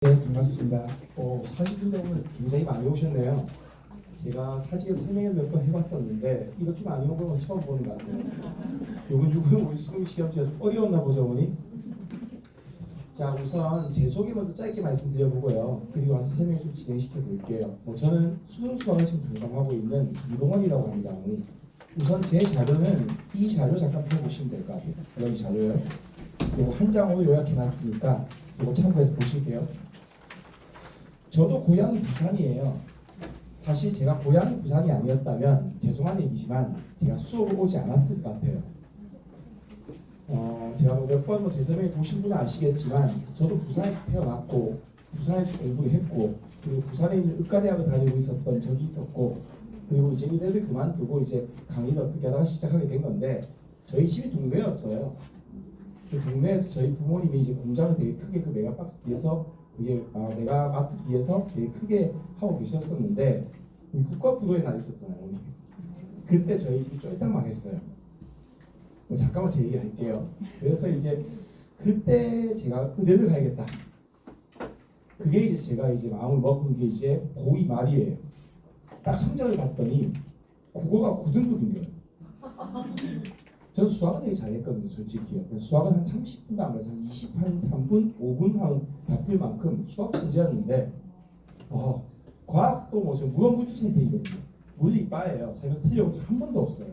네, 반갑습니다. 사직분들 오늘 굉장히 많이 오셨네요. 제가 사직에서 설명을 몇 번 해봤었는데 이렇게 많이 온 건 처음 보는 것 같아요. 요건 6월 수능 시험지가 좀 어려웠나 보죠, 어머니? 자, 우선 제 소개 먼저 짧게 말씀드려보고요. 그리고 와서 설명을 좀 진행시켜 볼게요. 저는 수능 수학을 지금 담당하고 있는 이동원이라고 합니다, 어머니. 우선 제 자료는 이 자료 잠깐 펴보시면 될 것 같아요. 여기 자료요. 이거 한 장으로 요약해놨으니까 이거 참고해서 보실게요. 저도 고향이 부산이에요. 사실 제가 고향이 부산이 아니었다면 죄송한 얘기지만 제가 수업을 오지 않았을 것 같아요. 제가 몇 번 제 설명을 보신 분은 아시겠지만 저도 부산에서 태어났고 부산에서 공부를 했고 그리고 부산에 있는 의과대학을 다니고 있었던 적이 있었고 그리고 이제 의대를 그만두고 이제 강의를 어떻게 하다가 시작하게 된 건데 저희 집이 동네였어요. 그 동네에서 저희 부모님이 이제 공장을 되게 크게 그 메가박스 뒤에서 그게 메가마트 뒤에서 되게 크게 하고 계셨었는데 국가부도의 날이 있었잖아요. 오늘. 그때 저희 집이 쫄딱 망했어요. 잠깐만 제 얘기 할게요. 그래서 이제 그때 제가 의대를 가야겠다. 그게 이제 제가 이제 마음을 먹은 게 이제 고2 말이에요. 딱 성적을 봤더니 국어가 9등급인 거예요. 저는 수학은 되게 잘했거든요, 솔직히요. 수학은 한 30분도 안 가서 한 23분, 5분 한 답할 만큼 수학 천재였는데, 과학도 저 무한무투 선택이거든요. 물리 빠예요. 살면서 틀려본 적 한 번도 없어요.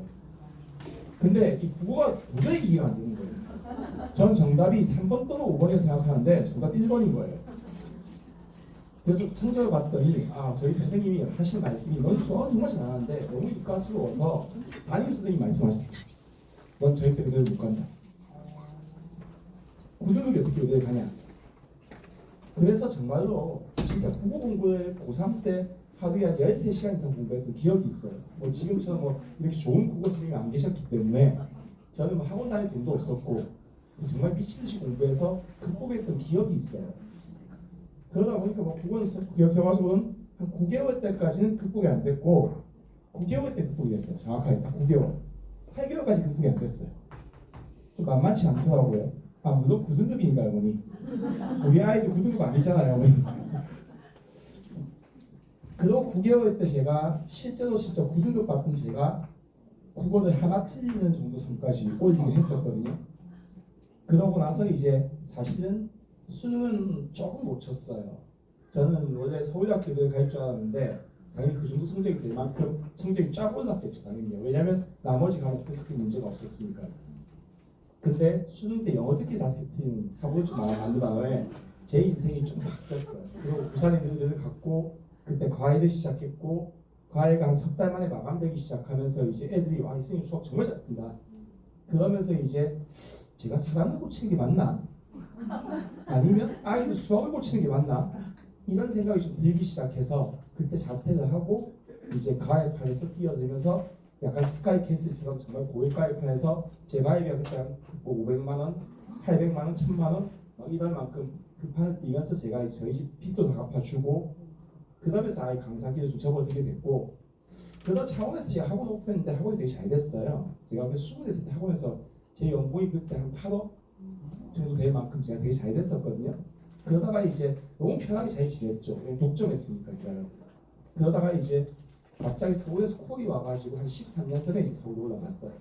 근데 이 국어가 도저히 이해가 안 되는 거예요. 전 정답이 3번 또는 5번이라고 생각하는데 정답 1번인 거예요. 그래서 성적을 봤더니 저희 선생님이 하신 말씀이 넌 수학은 정말 잘하는데 너무 이과스러워서 담임 선생님이 말씀하셨어요. 넌 절대 의대를 못 간다. 9등급이 어떻게 의대를 가냐. 그래서 정말로 진짜 국어 공부를 고3 때 하루에 한 13시간 이상 공부했던 기억이 있어요. 지금처럼 이렇게 좋은 국어 선생님이 안 계셨기 때문에 저는 학원 다닐 돈도 없었고 정말 미친듯이 공부해서 극복했던 기억이 있어요. 그러다 보니까 국어는 기억해가지고는 한 9개월 때까지는 극복이 안 됐고 9개월 때 극복이 됐어요. 정확하게 딱 9개월. 8개월까지 극복이 안 됐어요. 좀 만만치 않더라고요. 물론 9등급이니까요, 어머니. 우리 아이들 9등급 아니잖아요, 어머니. 그리고 9개월 때 제가 실제로 진짜 9등급 받던 제가 국어를 하나 틀리는 정도 선까지 올리긴 했었거든요. 그러고 나서 이제 사실은 수능은 조금 못 쳤어요. 저는 원래 서울대학교를 갈 줄 알았는데 당연히 그 정도 성적이 될 만큼 성적이 쫙 올랐겠죠, 당연히요. 왜냐하면 나머지 과목도 크게 문제가 없었으니까. 근데 수능 때 영어 듣기 5개 틀린 사고를 좀 만든 다음에 제 인생이 좀 바뀌었어요. 그리고 부산에 의대를 갔고 그때 과외를 시작했고 과외가 한 석 달 만에 마감되기 시작하면서 이제 애들이 이 선생님 수학 정말 잘한다. 그러면서 이제 제가 사람을 고치는 게 맞나? 아니면 아이를 수학을 고치는 게 맞나? 이런 생각이 좀 들기 시작해서 그때 자퇴를 하고 이제 가입판에서 뛰어들면서 약간 스카이캐슬처럼 정말 고액 가입판에서 제 가입이 그때 한 500만 원, 800만 원, 1000만 원 이런 만큼 그 판을 뛰면서 제가 이제 저희 집 빚도 다 갚아주고 그 다음에서 아예 강사기를 좀 접어들게 됐고 그러다 창원에서 제가 학원 오픈했는데 학원이 되게 잘 됐어요. 제가 앞에 20대 때 학원에서 제 연봉이 그때 한 8억 정도 될 만큼 제가 되게 잘 됐었거든요. 그러다가 이제 너무 편하게 잘 지냈죠. 독점했으니까요. 그러다가 이제 갑자기 서울에서 콜이 와가지고 한 13년 전에 이제 서울에 올라갔어요.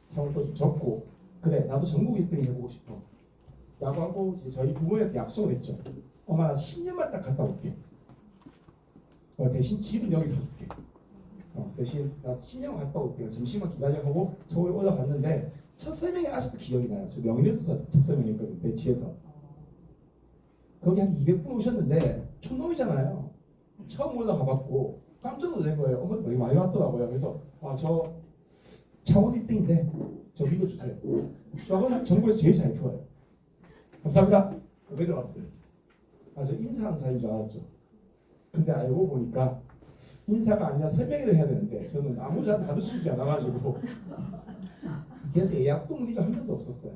창원도 좀 접고 그래 나도 전국 1등이 해보고 싶어 라고 하고 이제 저희 부모님한테 약속을 했죠. 엄마 나 10년만 딱 갔다 올게. 대신 집은 여기 사줄게. 대신 나 10년 갔다 올게. 잠시만 기다려 하고 서울에 올라갔는데 첫 설명이 아직도 기억이 나요. 저 명인에서 첫 설명했거든요. 대치에서. 거기 한 200분 오셨는데 촌놈이잖아요. 처음 올라가봤고 깜짝 놀란 거예요. 엄마도 되게 많이 왔더라고요. 그래서 저 창원 1등인데 저 믿어주세요. 수학은 전국에서 제일 잘 풀어요. 감사합니다. 내려왔어요. 저 인사하는 자리인 줄 알았죠. 근데 알고 보니까 인사가 아니라 설명을 해야 되는데 저는 아무 자도 가르쳐주지 않아가지고 그래서 예약 동리가 한 번도 없었어요.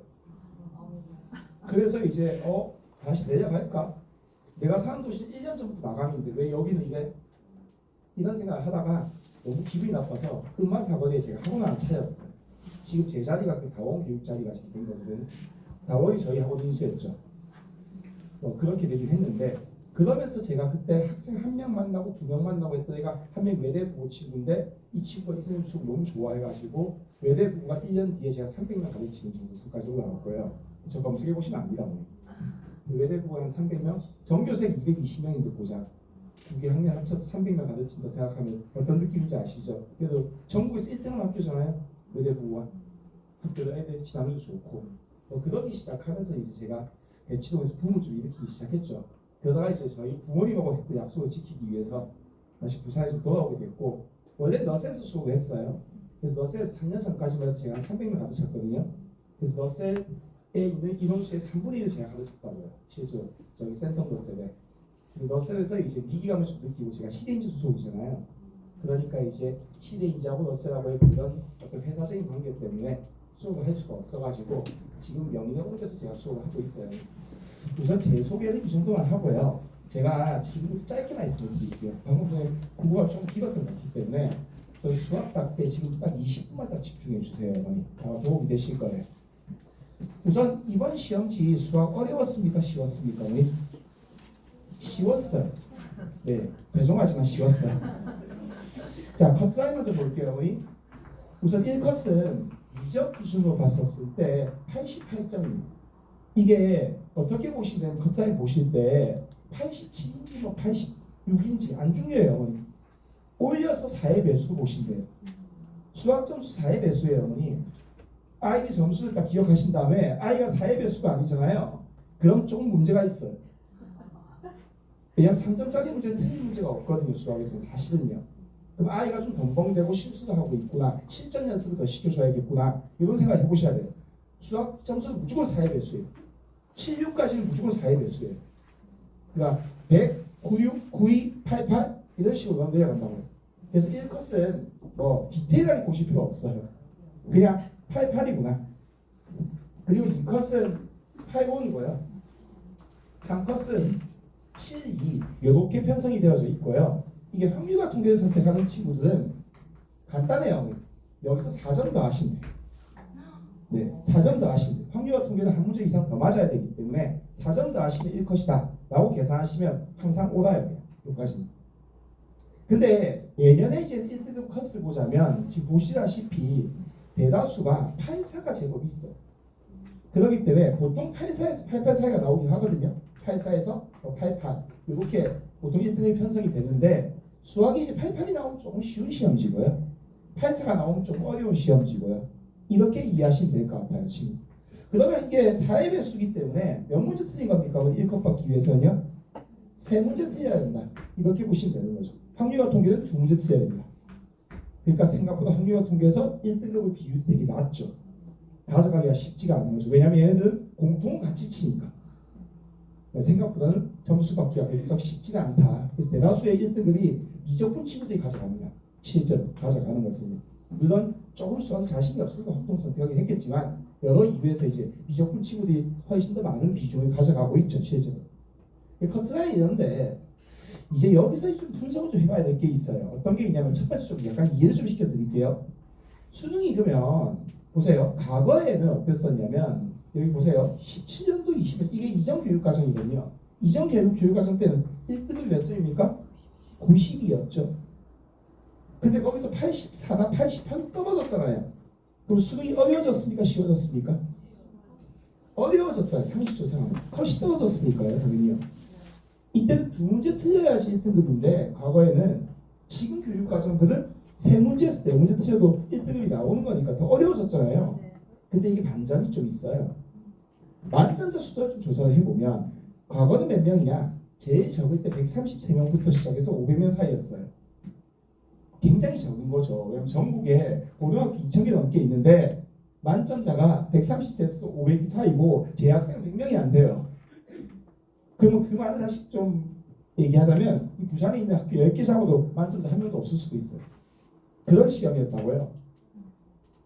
그래서 이제 다시 내려갈까? 내가 사는 도시 1년 전부터 마감인데 왜 여기는 이래? 이런 생각을 하다가 너무 기분이 나빠서 음마사거리에 제가 학원 하나 차렸어요. 지금 제 자리가 그 다원 교육 자리가 잘 된 거거든요. 다원이 저희 학원 인수했죠. 그렇게 되긴 했는데 그러면서 제가 그때 학생 한 명 만나고 두 명 만나고 했던 애가 한 명 외대부고 친구인데 이 친구가 이선생 수업 너무 좋아해가지고 외대부가 1년 뒤에 제가 300명 가르치는 정도 성까지 올라갈 거예요. 저 검색해 보시면 압니다. 외대부가 한 300명, 전교생 220명인데 보자. 두 개 학년 합쳐서 300명 가르친다 생각하면 어떤 느낌인지 아시죠? 그래도 전국에서 1등한 학교잖아요. 외대부가. 학교도 애들 지나면도 좋고 그러기 시작하면서 이제 제가 대치동에서 부모 좀 일으키기 시작했죠. 그러다가 이제 저희 부모님하고 했던 약속을 지키기 위해서 다시 부산에 좀 돌아오게 됐고 원래 너센스 수업을 했어요. 그래서 너센스 3년 전까지만 해도 제가 한 300명 가르쳤거든요. 그래서 너센에 있는 인원수의 3분의 1을 제가 가르쳤다고요. 실제로 저희 센터 너센에. 너셀에서 이제 위기감을 좀 느끼고 제가 시대인지 소속이잖아요. 그러니까 이제 시대인지하고 너셀하고의 그런 어떤 회사적인 관계 때문에 수업을 할 수가 없어가지고 지금 명인에 옮겨서 제가 수업을 하고 있어요. 우선 제 소개를 이 정도만 하고요. 제가 지금부터 짧게 말씀드릴게요. 방금 전에 국어가 좀 길었던 것 같기 때문에 저희 수학답 때 지금 딱 20분만 딱 집중해 주세요. 어머니. 아마 도움이 되실 거예요. 우선 이번 시험지 수학 어려웠습니까? 쉬웠습니까? 어머니? 쉬웠어요. 네, 죄송하지만 쉬웠어요. 자, 커트라인 먼저 볼게요, 어머니. 우선 1컷은 미적 기준으로 봤었을 때 88점입니다. 이게 어떻게 보시면 커트라인 보실 때 87인지 뭐 86인지 안 중요해요, 어머니. 올려서 4의 배수로 보시면 돼요. 수학 점수 4의 배수예요, 어머니. 아이의 점수를 딱 기억하신 다음에 아이가 4의 배수가 아니잖아요. 그럼 조금 문제가 있어요. 왜냐하면 3점짜리 문제는 틀린 문제가 없거든요. 수학에서 사실은요. 그럼 아이가 좀 덤벙대고 실수를 하고 있구나. 실전 연습을 더 시켜줘야겠구나. 이런 생각 해보셔야 돼요. 수학 점수는 무조건 4의 배수예요. 76까지는 무조건 4의 배수예요. 그러니까 100, 96, 92, 88 이런 식으로 내려간다고요. 그래서 1컷은 뭐 디테일하게 보실 필요 없어요. 그냥 88이구나. 그리고 2컷은 85이고요. 3컷은 7, 2 이렇게 편성이 되어져 있고요. 이게 확률과 통계를 선택하는 친구들은 간단해요. 여기서 4점 더 하시면 돼요. 네, 4점 더 하시면 돼요. 확률과 통계는 한 문제 이상 더 맞아야 되기 때문에 4점 더 하시면 1컷이다 라고 계산하시면 항상 오라요. 여기까지. 근데 예년에 이제 1등급 컷을 보자면 지금 보시다시피 대다수가 84가 제법 있어요. 그렇기 때문에 보통 84에서 88 사이가 나오긴 하거든요. 84에서 88 이렇게 보통 1등급이 편성이 되는데 수학이 이제 88이 나오면 조금 쉬운 시험지고요. 84가 나오면 좀 어려운 시험지고요. 이렇게 이해하시면 될 것 같아요. 지금. 그러면 이게 4의 배수기 때문에 몇 문제 틀린 겁니까? 1컷 받기 위해서는요. 3문제 틀려야 된다. 이렇게 보시면 되는 거죠. 확률과 통계는 2문제 틀려야 됩니다. 그러니까 생각보다 확률과 통계에서 1등급의 비율이 되게 낮죠. 가져가기가 쉽지가 않은 거죠. 왜냐하면 얘네들은 공통 같이 치니까. 생각보다는 점수 받기가 그리 쉽지가 않다. 그래서 대다수의 1등급이 미적분 친구들이 가져갑니다. 실제로 가져가는 것은. 물론 조금 수학 자신이 없으니까 활동 선택하긴 했겠지만 여러 이유에서 이제 미적분 친구들이 훨씬 더 많은 비중을 가져가고 있죠. 실제로. 커트라인 이런데 이제 여기서 좀 분석을 좀 해봐야 될 게 있어요. 어떤 게 있냐면 첫 번째 좀 약간 이해를 좀 시켜드릴게요. 수능이 그러면 보세요. 과거에는 어땠었냐면 여기 보세요. 17년도 20년 이게 이전 교육과정이거든요. 이전 교육과정 때는 1등급이 몇 점입니까? 90이었죠. 근데 거기서 84나 88 떨어졌잖아요. 그럼 수능이 어려워졌습니까? 쉬워졌습니까? 어려워졌잖아요. 30초 생각하면. 컷이 떨어졌으니까요. 당연히요. 이때는 2문제 틀려야지 1등급인데 과거에는 지금 교육과정들은 3문제에서 4문제 틀려도 1등급이 나오는 거니까 더 어려워졌잖아요. 근데 이게 반전이 좀 있어요. 만점자 숫자를 좀 조사를 해보면 과거는 몇 명이냐? 제일 적을 때 133명부터 시작해서 500명 사이였어요. 굉장히 적은 거죠. 왜냐면 전국에 고등학교 2,000개 넘게 있는데 만점자가 130에서 500개 사이고 재학생 100명이 안 돼요. 그러면 그 말을 다시 좀 얘기하자면 이 부산에 있는 학교 10개 잡아도 만점자 한 명도 없을 수도 있어요. 그런 시험이었다고요.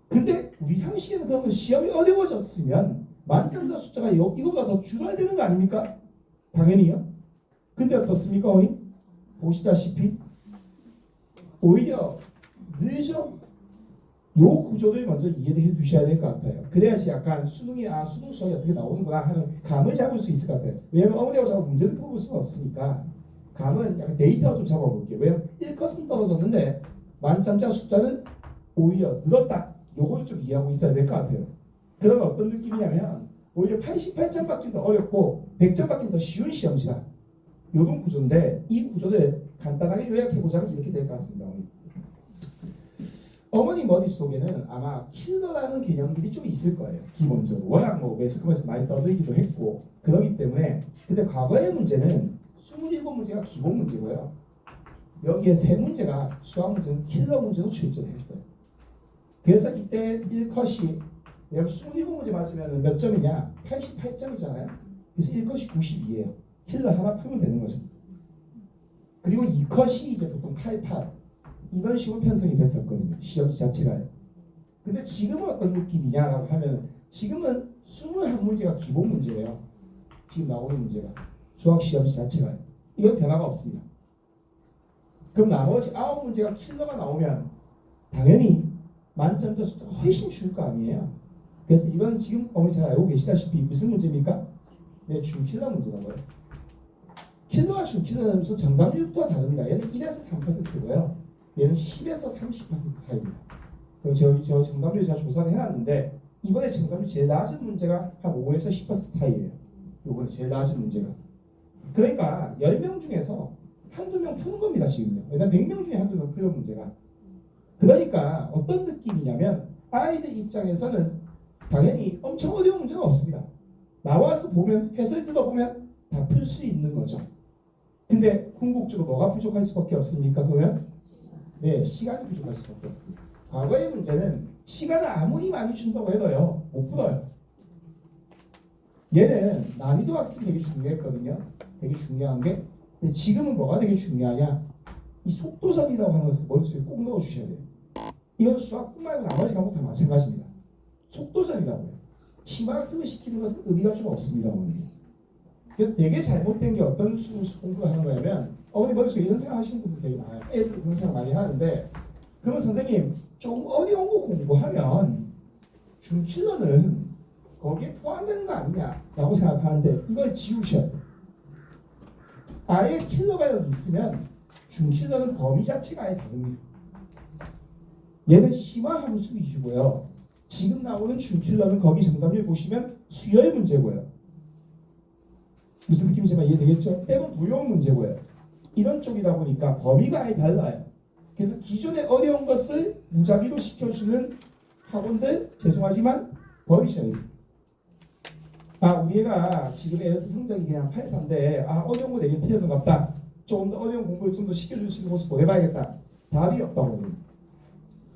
근데 우리 상식에는 그러면 시험이 어려워졌으면 만점자 숫자가 이거보다 더 줄어야 되는 거 아닙니까? 당연히요. 근데 어떻습니까? 어머니? 보시다시피 오히려 늦어. 요 구조를 먼저 이해를 해 두셔야 될 것 같아요. 그래야지 약간 수능이 수능 수학이 어떻게 나오는구나 하는 감을 잡을 수 있을 것 같아요. 왜냐면 어머니하고 자꾸 문제를 풀어볼 수가 없으니까 감은 약간 데이터로 좀 잡아볼게요. 왜냐면 1컷은 떨어졌는데 만점자 숫자는 오히려 늘었다. 요걸 좀 이해하고 있어야 될 것 같아요. 그러면 어떤 느낌이냐면 오히려 88점 받긴 더 어렵고 100점 받긴 더 쉬운 시험지다. 요런 구조인데 이 구조를 간단하게 요약해보자면 이렇게 될 것 같습니다. 어머니 머릿속에는 아마 킬러라는 개념들이 좀 있을 거예요. 기본적으로. 워낙 뭐 매스컴에서 많이 떠들기도 했고 그러기 때문에 근데 과거의 문제는 27문제가 기본 문제고요. 여기에 3문제가 수학 문제는 킬러 문제로 출제를 했어요. 그래서 이때 1컷이 여기 27문제 맞으면 몇 점이냐? 88점이잖아요. 그래서 1컷이 92예요. 킬러 하나 풀면 되는 거죠. 그리고 2컷이 이제 보통 88 이런 식으로 편성이 됐었거든요. 시험지 자체가요. 근데 지금은 어떤 느낌이냐라고 하면 지금은 21문제가 기본 문제예요. 지금 나오는 문제가 수학 시험지 자체가요. 이건 변화가 없습니다. 그럼 나머지 9문제가 킬러가 나오면 당연히 만점자 숫자가 훨씬 줄 거 아니에요. 그래서 이건 지금 어머니 잘 알고 계시다시피 무슨 문제입니까? 네, 준킬러 문제라고요. 킬러와 준킬러는 무슨 정답률부터 다릅니다. 얘는 1에서 3%고요. 얘는 10에서 30% 사이입니다. 그럼 저 정답률 제가 조사를 해놨는데 이번에 정답률 제일 낮은 문제가 한 5에서 10% 사이예요. 이번에 제일 낮은 문제가. 그러니까 10명 중에서 한두 명 푸는 겁니다. 지금요. 왜냐면 100명 중에 한두 명 푸는 문제가. 그러니까 어떤 느낌이냐면 아이들 입장에서는 당연히 엄청 어려운 문제는 없습니다. 나와서 보면 해설 들어보면 다 풀 수 있는 거죠. 근데 궁극적으로 뭐가 부족할 수밖에 없습니까? 그러면 네, 시간이 부족할 수밖에 없습니다. 과거의 문제는 시간을 아무리 많이 준다고 해도요 못 풀어요. 얘는 난이도 학습이 되게 중요했거든요. 되게 중요한 게 근데 지금은 뭐가 되게 중요하냐? 이 속도전이라고 하는 것을 머릿속에 꼭 넣어주셔야 돼요. 이건 수학뿐만 아니고 나머지 과목 다 마찬가지입니다. 속도전이라고요. 심화학습을 시키는 것은 의미가 좀 없습니다. 어머니. 그래서 되게 잘못된 게 어떤 공부를 하는 거냐면 어머니 머릿속에 이런 생각 하시는 분들 되게 많아요. 애들 그런 생각 많이 하는데 그러면 선생님 좀 어려운 거 공부하면 준킬러는 거기에 포함되는 거 아니냐라고 생각하는데 이걸 지우셔야 돼요. 아예 킬러가 여기 있으면 준킬러는 범위 자체가 아예 다릅니다. 얘는 심화 함수 위주고요. 지금 나오는 준킬러는 거기 정답률 보시면 수열 문제고요. 무슨 느낌인지 이해되겠죠? 때론 무용 문제고요. 이런 쪽이다 보니까 범위가 아예 달라요. 그래서 기존의 어려운 것을 무작위로 시켜주는 학원들 죄송하지만 버리셔야 돼요. 우리 애가 지금 에어스 성적이 그냥 8.3인데 어려운 거 되게 틀렸는 것 같다. 조금 더 어려운 공부를 좀 더 시켜줄 수 있는 곳을 보내봐야겠다. 답이 없다고 합니다.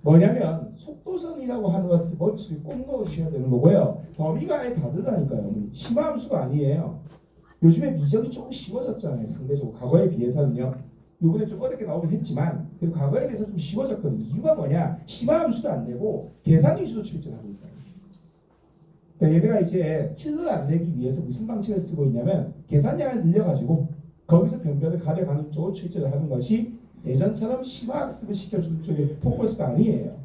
뭐냐면 속도선이라고 하는 것을 머릿속에 꼭 넣어주셔야 되는 거고요. 범위가 아예 다르다니까요. 심화함수가 아니에요. 요즘에 미적이 조금 쉬워졌잖아요. 상대적으로 과거에 비해서는요. 요번에 좀 어렵게 나오긴 했지만 그래도 과거에 비해서 좀 쉬워졌거든요. 이유가 뭐냐? 심화함수도 안 내고 계산 위주로 출제하고 있다. 그러니까 얘네가 이제 킬러를 안 내기 위해서 무슨 방식을 쓰고 있냐면 계산량을 늘려가지고 거기서 변별을 가려가는 쪽으로 출제를 하는 것이 예전처럼 심화학습을 시켜주는 쪽의 포커스가 아니에요.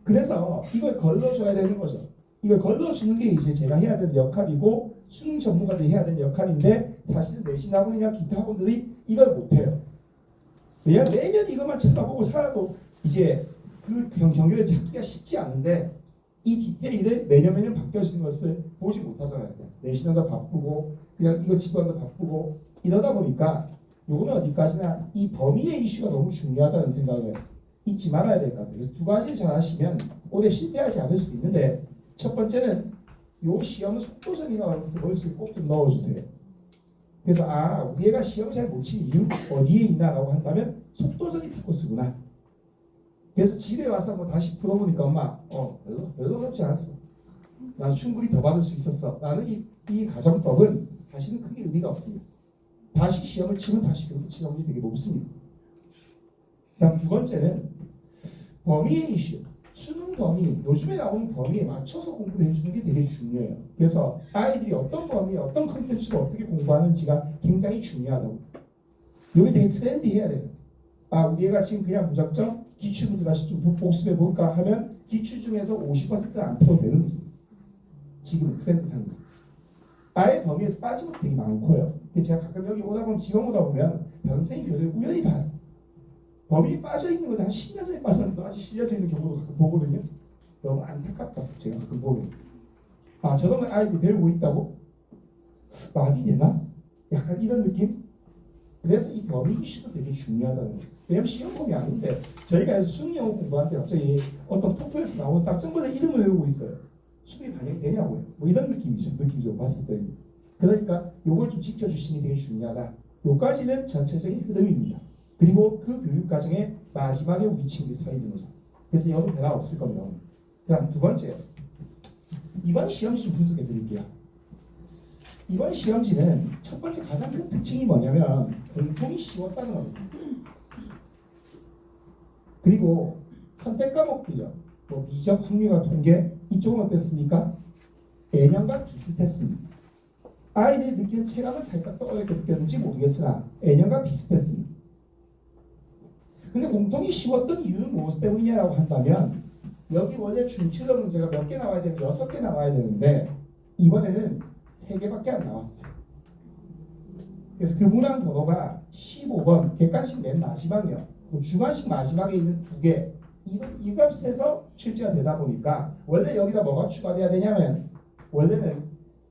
그래서 이걸 걸러줘야 되는 거죠. 이걸 걸러주는 게 이제 제가 해야 되는 역할이고 수능 전문가들이 해야 되는 역할인데 사실 내신 학원이나 기타 학원들이 이걸 못해요. 왜냐하면 매년 이것만 쳐다보고 살아도 이제 그 경계를 찾기가 쉽지 않은데 이 디테일을 매년 바뀌어지는 것을 보지 못하잖아요. 내신한다 바쁘고 그냥 이거 지도한다 바쁘고 이러다 보니까 요거는 어디까지나 이 범위의 이슈가 너무 중요하다는 생각을 잊지 말아야 될 것 같아요. 두 가지를 잘 하시면 올해 실패하지 않을 수 있는데 첫 번째는 요 시험은 속도전이라고 하는 것을 머릿속에 꼭 좀 넣어주세요. 그래서 우리 애가 시험 잘 못 치는 이유 어디에 있나라고 한다면 속도전이 포커스구나. 그래서 집에 와서 뭐 다시 풀어보니까 엄마 별로 어렵지 않았어. 난 충분히 더 받을 수 있었어. 나는 이 가정법은 사실은 크게 의미가 없습니다. 다시 시험을 치면 다시 그렇게 치는 확률이 되게 높습니다. 다음 두 번째는 범위의 이슈. 수능 범위, 요즘에 나오는 범위에 맞춰서 공부를 해주는 게 되게 중요해요. 그래서 아이들이 어떤 범위에 어떤 컨텐츠를 어떻게 공부하는지가 굉장히 중요하다고. 여기 되게 트렌디해야 돼요. 우리 애가 지금 그냥 무작정 기출문제 다시 좀 복습해 볼까 하면 기출 중에서 50%는 안 풀어도 되는 거죠. 지금 트렌드상 아예 범위에서 빠진 것도 되게 많고요. 제가 가끔 여기 오다 보면 지방 오다 보면 다른 선생님 교수를 우연히 봐요. 범위에 빠져 있는 건데 한 10년 전에 빠졌는데 아직 실려져 있는 경우도 가끔 보거든요. 너무 안타깝다. 제가 가끔 보면 저런 걸 아이들이 배우고 있다고? 말이 되나? 약간 이런 느낌? 그래서 이 범위 이슈도 되게 중요하다는 거죠. 왜냐면 시험범위 아닌데 저희가 수능 영어 공부할 때 갑자기 어떤 토플에서 나오는 딱정보다 이름을 외우고 있어요. 수능이 반영이 되냐고요. 뭐 이런 느낌이죠. 봤을 때. 그러니까 요걸 좀 지켜주시는 게 되게 중요하다. 요까지는 전체적인 흐름입니다. 그리고 그 교육 과정의 마지막에 우리 친구들이 서 있는 거죠. 그래서 여도 변화 없을 겁니다. 그다음 두 번째, 이번 시험지 좀 분석해 드릴게요. 이번 시험지는 첫 번째 가장 큰 특징이 뭐냐면 공통이 쉬웠다는 겁니다. 그리고 선택 과목들요. 뭐 미적, 확률과 통계 이쪽은 어땠습니까? 예년과 비슷했습니다. 아이들이 느끼는 체감은 살짝 더 어렵게 느꼈는지 모르겠으나 예년과 비슷했습니다. 근데 공통이 쉬웠던 이유는 무엇 때문이냐라고 한다면 여기 원래 준치도 문제가 몇 개 나와야 되면 6개 나와야 되는데 이번에는 3개밖에 안 나왔어요. 그래서 그 문항 번호가 15번 객관식 맨 마지막이요. 주관식 마지막에 있는 2개 이 값에서 출제가 되다 보니까 원래 여기다 뭐가 추가돼야 되냐면 원래는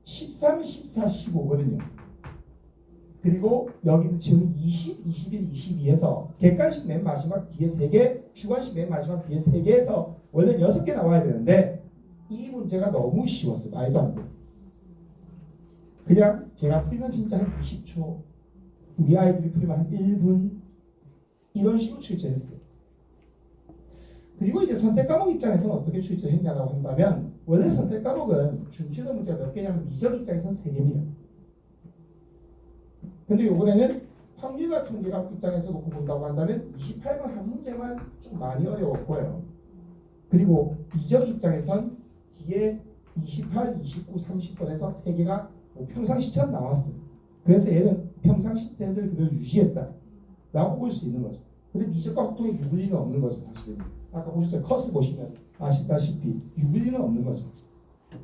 13, 14, 15거든요. 그리고 여기는 지금 20, 21, 22에서 객관식 맨 마지막 뒤에 3개, 주관식 맨 마지막 뒤에 3개에서 원래는 6개 나와야 되는데 이 문제가 너무 쉬웠어요. 말도 안 돼요. 그냥 제가 풀면 진짜 한 20초, 우리 아이들이 풀면 한 1분 이런 식으로 출제했어요. 그리고 이제 선택 과목 입장에서는 어떻게 출제했냐고 한다면 원래 선택 과목은 준피도 문제가 몇 개냐면 미적 입장에서는 3개입니다. 근데 이번에는 확률과 통계학 입장에서 놓고 본다고 한다면 28번 한 문제만 좀 많이 어려웠고요. 그리고 미적 입장에선 뒤에 28, 29, 30번에서 3개가 평상시처럼 나왔어요. 그래서 얘는 평상시 트렌드를 그대로 유지했다 라고 볼 수 있는 거죠. 근데 미적과 확통에 유불리는 없는 거죠. 사실은 아까 보셨죠? 커스 보시면 아시다시피 유불리는 없는 거죠.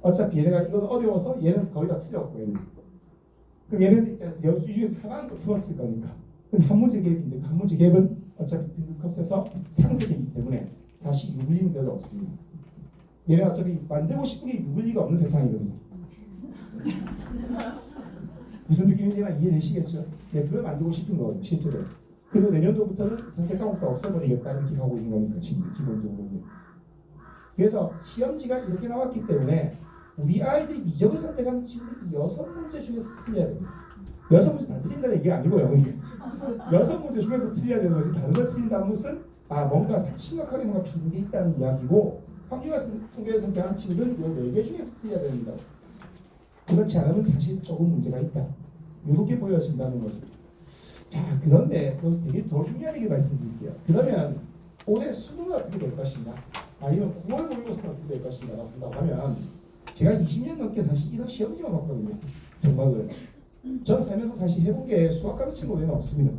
어차피 얘네가 이건 어려워서 얘는 거의 다 틀렸고 얘는. 그럼 얘네들 입장에서 여기 중에서 하나는 또 풀었을 거니까. 근데 한 문제 갭인데 한 문제 갭은 어차피 등급컷에서 상쇄되기 때문에 사실 유불리는 별로 없습니다. 얘네 어차피 만들고 싶은 게 유불리가 없는 세상이거든요. 무슨 느낌인지만 이해되시겠죠? 네, 그걸 만들고 싶은 거거든요. 실제로. 그리고 내년도부터는 선택 과목도 없애버리겠다 이렇게 가고 있는 거니까 지금 기본적으로는. 그래서 시험지가 이렇게 나왔기 때문에 우리 아이들이 미적을 선택한 친구들이 6문제 중에서 틀려야 됩니다. 6문제 다 틀린다는 얘기가 아니고요. 6문제 중에서 틀려야 되는 거지. 다른 걸 틀린다는 것은 뭔가 심각하게 뭔가 비는 게 있다는 이야기고 확률과 통계를 선택한 친구들은 이 4개 중에서 틀려야 됩니다. 그렇지 않으면 사실 조금 문제가 있다. 이렇게 보여진다는 거죠. 자, 그런데 여기서 되게 더 중요한 얘기 말씀드릴게요. 그러면 올해 수능은 어떻게 될 것인가? 아니면 9월 모의고사는 어떻게 될 것인가? 한다고 하면 제가 20년 넘게 사실 이런 시험지만 봤거든요. 정말로. 전 살면서 사실 해본 게 수학 가르치는 외에는 없습니다.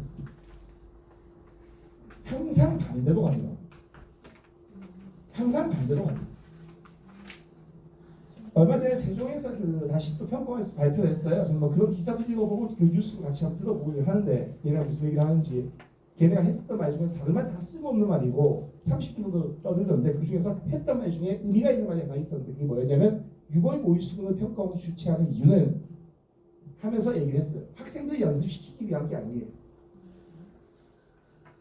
항상 반대로 갑니다. 항상 반대로 갑니다. 얼마 전에 세종에서 다시 또 평가원에서 발표했어요. 정말 그런 기사도 읽어보고 그 뉴스도 같이 한번 들어보고 하는데 얘네가 무슨 얘기를 하는지 걔네가 했었던 말 중에 다른 말 다 쓸모없는 말이고 30분 정도 떠들던데 그 중에서 했던 말 중에 의미가 있는 말이 하나 있었는데 그게 뭐였냐면 6월 모의수능을 평가원이 주최하는 이유는 하면서 얘기를 했어요. 학생들이 연습시키기 위한 게 아니에요.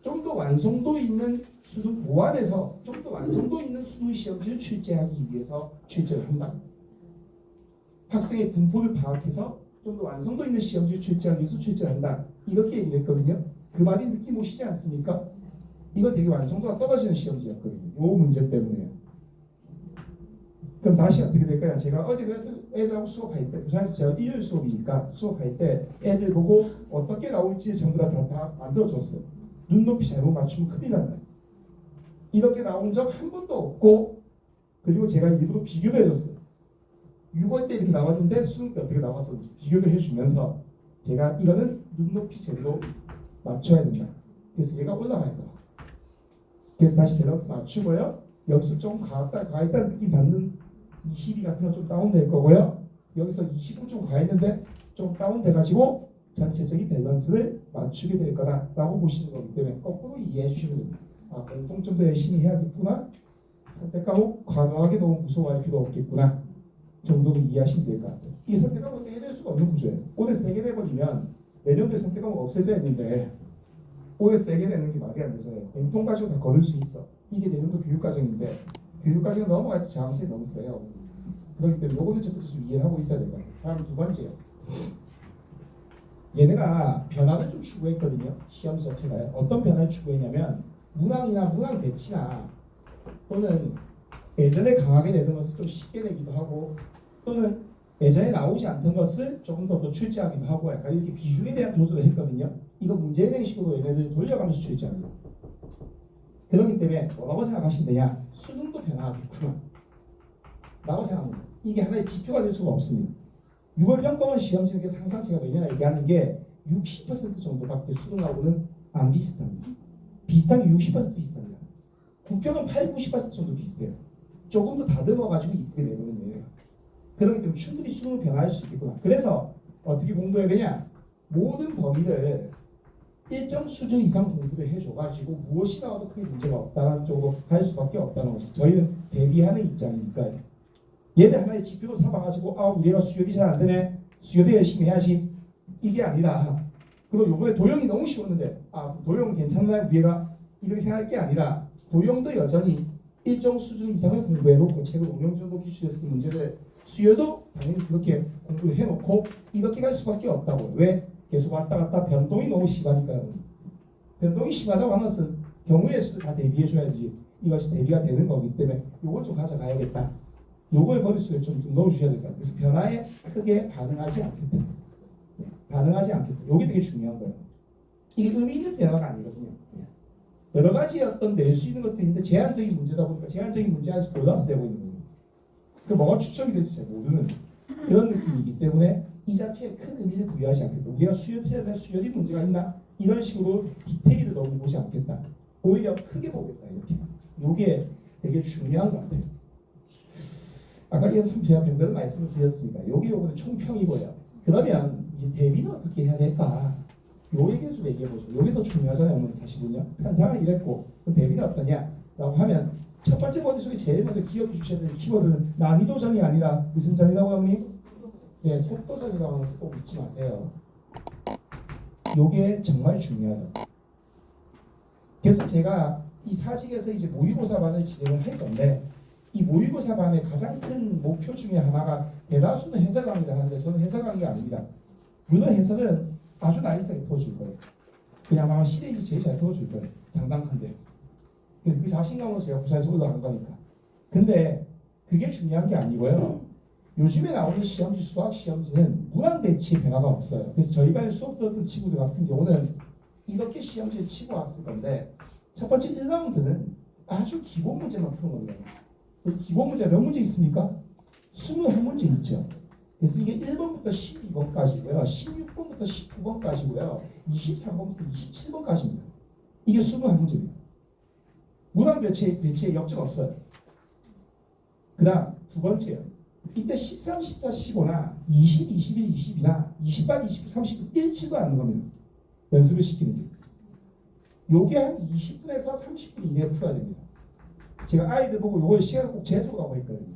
좀 더 완성도 있는 수능 보완해서 좀 더 완성도 있는 수능 시험지를 출제하기 위해서 출제를 한다. 학생의 분포를 파악해서 좀 더 완성도 있는 시험지를 출제하기 위해서 출제를 한다. 이렇게 얘기를 했거든요. 그 말이 느낌 오시지 않습니까? 이거 되게 완성도가 떨어지는 시험지였거든요. 이 문제 때문에요. 그럼 다시 어떻게 될까요? 제가 어제 그래서 애들하고 수업할 때 부산에서 제가 일요일 수업이니까 수업할 때 애들 보고 어떻게 나올지 전부 다 만들어줬어요. 눈높이 잘못 맞추면 큰일 난다. 이렇게 나온 적 한 번도 없고 그리고 제가 일부러 비교도 해줬어요. 6월 때 이렇게 나왔는데 수능 때 어떻게 나왔었는지 비교도 해주면서 제가 이거는 눈높이 제대로 맞춰야 된다. 그래서 얘가 올라갈 거야. 그래서 다시 밸런스 맞추고요. 여기서 좀 가했다는 느낌 받는 22 같은 건 좀 다운될 거고요. 여기서 29 좀 가했는데 좀 다운돼가지고 전체적인 밸런스를 맞추게 될 거다라고 보시는 거기 때문에 거꾸로 이해해 주시면 됩니다. 아, 공통점도 열심히 해야겠구나. 선택하고 과도하게 너무 무서워할 필요 없겠구나. 정도로 이해하시면 될 것 같아요. 이 선택하고 세게 될 수가 없는 구조예요. 올해 세게 돼버리면 내년도에 선택하고 없애져 있는데 올해 세게 되는 게 말이 안 되잖아요. 공통 가지고 다 거둘 수 있어. 이게 내년도 교육과정인데 교육과정을 넘어갈 때 저항성이 너무 세요. 그렇기 때문에 요거는 좀 이해하고 있어야 될 것 같아요. 다음 두 번째요. 얘네가 변화를 좀 추구했거든요. 시험 자체가요. 어떤 변화를 추구했냐면 문항이나 문항 배치나 또는 예전에 강하게 내던 것을 좀 쉽게 내기도 하고 또는 예전에 나오지 않던 것을 조금 더 출제하기도 하고 약간 이렇게 비중에 대한 조절을 했거든요. 이거 문제행식으로 얘네들 돌려가면서 출제합니다. 그렇기 때문에 뭐라고 생각하시면 되냐? 수능도 변화하겠구나 라고 생각합니다. 이게 하나의 지표가 될 수가 없습니다. 6월 평가원 시험지는 항상 제가 매년 얘기하는 게 60% 정도밖에 수능하고는 안 비슷합니다. 비슷한 게 60% 비슷합니다. 국평은 80-90% 정도 비슷해요. 조금 더 다듬어가지고 이쁘게 내거든요. 그렇기 때문에 충분히 수능을 변화할 수 있겠구나. 그래서 어떻게 공부해야 되냐? 모든 범위를 일정 수준 이상 공부를 해줘가지고 무엇이 나와도 크게 문제가 없다는 쪽으로 갈 수밖에 없다는 거죠. 저희는 대비하는 입장이니까요. 얘를 하나의 지표로 삼아가지고 우리가 수요일이 잘 안 되네. 수요일 열심히 해야지. 이게 아니라 그리고 요번에 도형이 너무 쉬웠는데 도형은 괜찮나요? 우리가 이렇게 생각할 게 아니라 도형도 여전히 일정 수준 이상을 공부해놓고 책을 5년 정도 기출했을 문제를 수요도 당연히 그렇게 공부를 해놓고 이렇게 갈 수밖에 없다고요. 왜? 계속 왔다 갔다 변동이 너무 심하니까요. 변동이 심하다고 하는 것은 경우의 수를 다 대비해줘야지 이것이 대비가 되는 거기 때문에 요걸 좀 가져가야겠다. 요거의 머릿속에 좀 넣어주셔야 될 것 같아요. 그래서 변화에 크게 반응하지 않겠다. 반응하지 않겠다. 요게 되게 중요한 거예요. 이게 의미 있는 변화가 아니거든요. 여러 가지 어떤 낼 수 있는 것도 있는데 제한적인 문제다 보니까 제한적인 문제 안에서 골라서 되고 있는 거예요. 그 뭐가 추첨이 될지 잘 모르는 그런 느낌이기 때문에 이 자체에 큰 의미를 부여하지 않겠다. 우리가 수요일에 수요일이 문제가 있나? 이런 식으로 디테일을 너무 보지 않겠다. 오히려 크게 보겠다. 이렇게. 요게 되게 중요한 것 같아요. 아까 제가 병대로 말씀을 드렸으니까 요거는 총평이고요. 그러면 이제 대비는 어떻게 해야 될까? 요 얘기를 좀 얘기해보죠. 요게 더 중요하잖아요. 사실은요. 현상은 이랬고 그럼 대비는 어떠냐? 라고 하면 첫 번째 머릿속에 제일 먼저 기억해 주셔야 되는 키워드는 난이도전이 아니라 무슨 전이라고 형님? 네, 속도전이라고 하는 것을 꼭 잊지 마세요. 요게 정말 중요하다. 그래서 제가 이 사직에서 이제 모의고사반을 진행을 할 건데 이 모의고사반의 가장 큰 목표 중에 하나가 대다수는 해설 강의를 하는데 저는 해설 강의가 아닙니다. 물론 해설은 아주 나이스하게 풀어줄 거예요. 그냥 아마 시대에서 제일 잘 풀어줄 거예요. 당당한데. 그 자신감으로 제가 부산에서 올라간 거니까. 근데 그게 중요한 게 아니고요. 요즘에 나오는 시험지, 수학 시험지는 문항 배치의 변화가 없어요. 그래서 저희 반 수업 들었던 친구들 같은 경우는 이렇게 시험지를 치고 왔을 건데 첫 번째 1라운드는 아주 기본 문제만 푸는 겁니다. 기본 문제 몇 문제 있습니까? 21문제 있죠. 그래서 이게 1번부터 12번까지고요. 16번부터 19번까지고요. 23번부터 27번까지입니다. 이게 21문제입니다. 문항 배치에 역전 없어요. 그 다음 두 번째요. 이때 13, 14, 15나 20, 21, 20이나 28, 29, 30 읽지도 않는 겁니다. 연습을 시키는 게. 요게 한 20분에서 30분 이내에 풀어야 됩니다. 제가 아이들 보고 요걸 시간을 꼭 재수하고 했거든요.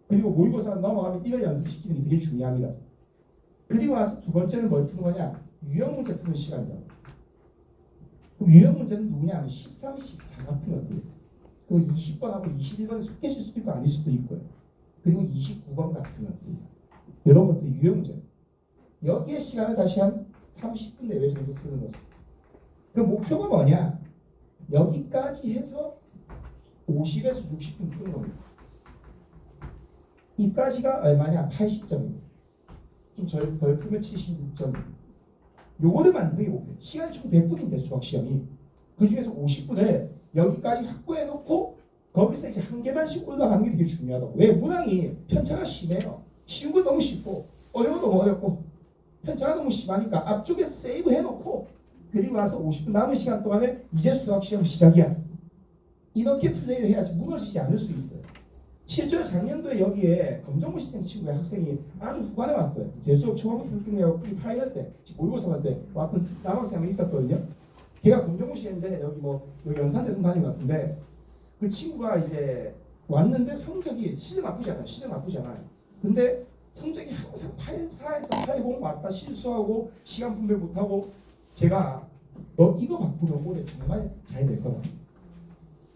그리고 모의고사 넘어가면 이걸 연습시키는 게 되게 중요합니다. 그리고 나서 두 번째는 뭘 푸는 거냐? 유형 문제 푸는 시간이다. 그럼 유형 문제는 누구냐 하면 13, 14 같은 것들. 그리고 20번하고 21번에 속해질 수도 있고 아닐 수도 있고요. 그리고 29번 같은 것들. 이런 것들이 유형 문제. 여기에 시간을 다시 한 30분 내외 정도 쓰는 거죠. 그 목표가 뭐냐? 여기까지 해서 50에서 60분 푸는 겁니다. 이까지가 얼마냐? 80점입니다. 좀 덜 풀면 76점. 요거를 만드는 게 목표예요. 시간이 총 100분인데 수학 시험이. 그 중에서 50분을 여기까지 확보해 놓고 거기서 이제 한 계단씩 올라가는 게 되게 중요하다고. 왜? 문항이 편차가 심해요. 쉬운 건 너무 쉽고 어려운 건 너무 어렵고 편차가 너무 심하니까 앞쪽에 세이브 해놓고 그리고 나서 50분 남은 시간 동안에 이제 수학 시험 시작이야. 이렇게 플레이를 해야지 무너지지 않을 수 있어요. 실제로 작년도에 여기에 검정고 시생 친구의 학생이 아주 후반에 왔어요. 제 수업 초반부터 듣기는 파이널 때, 모의고사 때 왔던 남학생이 한 명 있었거든요. 걔가 검정고 시생인데 여기 연산대에서 다닌 것 같은데 그 친구가 이제 왔는데 성적이 실력 나쁘지 않아요. 실력 나쁘지 않아요. 근데 성적이 항상 84에서 80 왔다 실수하고 시간 분배 못하고 제가 너 이거 바꾸면 올해 정말 잘 될 거다.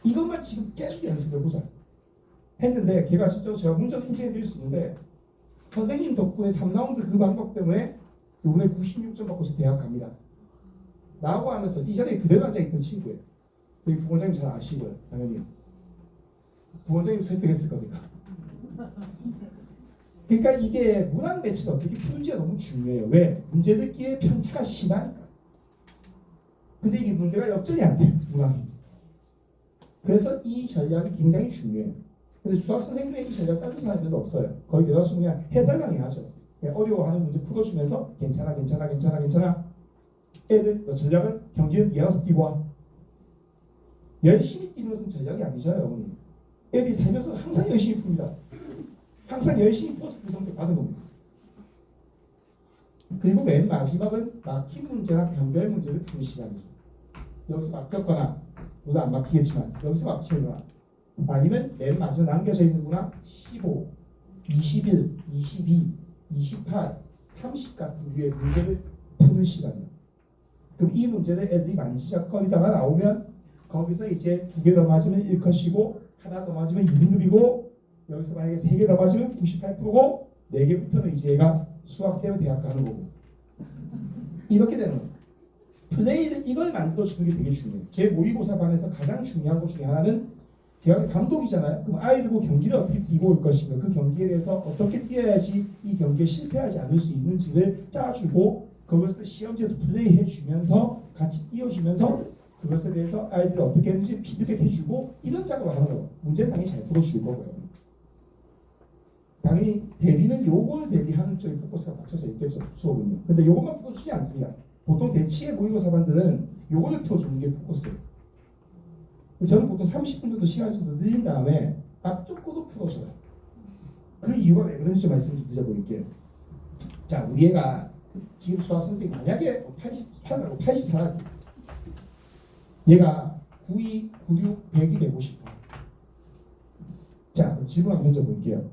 이것만 지금 계속 연습해보자. 했는데 걔가 진짜로 제가 문자로 인정해드릴 수 있는데 선생님 덕분에 3라운드 그 방법 때문에 이번에 96점 받고서 대학 갑니다. 라고 하면서 이 자리에 그대로 앉아있던 친구예요. 여기 부원장님 잘 아시고요. 당연히 부원장님 설득했을 거니까. 그러니까 이게 문항 배치가 어떻게 푸는지가 너무 중요해요. 왜? 문제 듣기에 편차가 심하니까. 근데 이게 문제가 역전이 안 돼요. 문항이. 그래서 이 전략이 굉장히 중요해요. 근데 수학 선생님의 이 전략 짜는 사람이 별로 없어요. 거의 대다수 그냥 해설 강의하죠. 그냥 어려워하는 문제 풀어주면서 괜찮아. 애들 너 전략은 경기는 이어서 뛰고 와. 열심히 뛰는 것은 전략이 아니잖아요. 어머니. 애들이 살면서 항상 열심히 풉니다. 항상 열심히 풀어서 그 성적 받은 겁니다. 그리고 맨 마지막은 막힌 문제나 변별 문제를 푸는 시간이죠. 여기서 막혔거나 모두 안 막히겠지만 여기서 막히거나 아니면 맨 마지막에 남겨져 있는구나 15, 21, 22, 28, 30 같은 류의 문제를 푸는 시간이에요. 그럼 이 문제를 애들이 만지작거리다가 나오면 거기서 이제 2개 더 맞으면 1컷이고 하나 더 맞으면 2등급이고 여기서 만약에 3개 더 맞으면 98%고 4개부터는 이제 얘가 수학 때문에 대학 가는 거고 이렇게 되는 거예요. 플레이를 이걸 만들어주는 게 되게 중요해요. 제 모의고사 반에서 가장 중요한 것 중에 하나는 제가 감독이잖아요. 그럼 아이들과 경기를 어떻게 뛰고 올 것인가 그 경기에 대해서 어떻게 뛰어야지 이 경기에 실패하지 않을 수 있는지를 짜주고 그것을 시험지에서 플레이해주면서 같이 띄워주면서 그것에 대해서 아이들이 어떻게 했는지 피드백해주고 이런 작업을 하는 거예요. 문제는 당연히 잘 풀어줄 거고요. 당연히 대비는 요걸 대비하는 쪽에 포커스가 맞춰져 있겠죠. 수업은요. 근데 요것만 풀어주지 않습니다. 보통 대치의 모의고사반들은 요거를 풀어주는 게 포커스예요. 저는 보통 30분 정도 시간을 좀 늘린 다음에 앞쪽 거도 풀어줘요. 그 이유가 왜 그런지 좀 말씀 좀 드려볼게요. 자, 우리 애가 지금 수학 성적이 만약에 88하고 84 얘가 92, 96, 100이 되고 싶어. 자, 그럼 질문 한번 던져볼게요.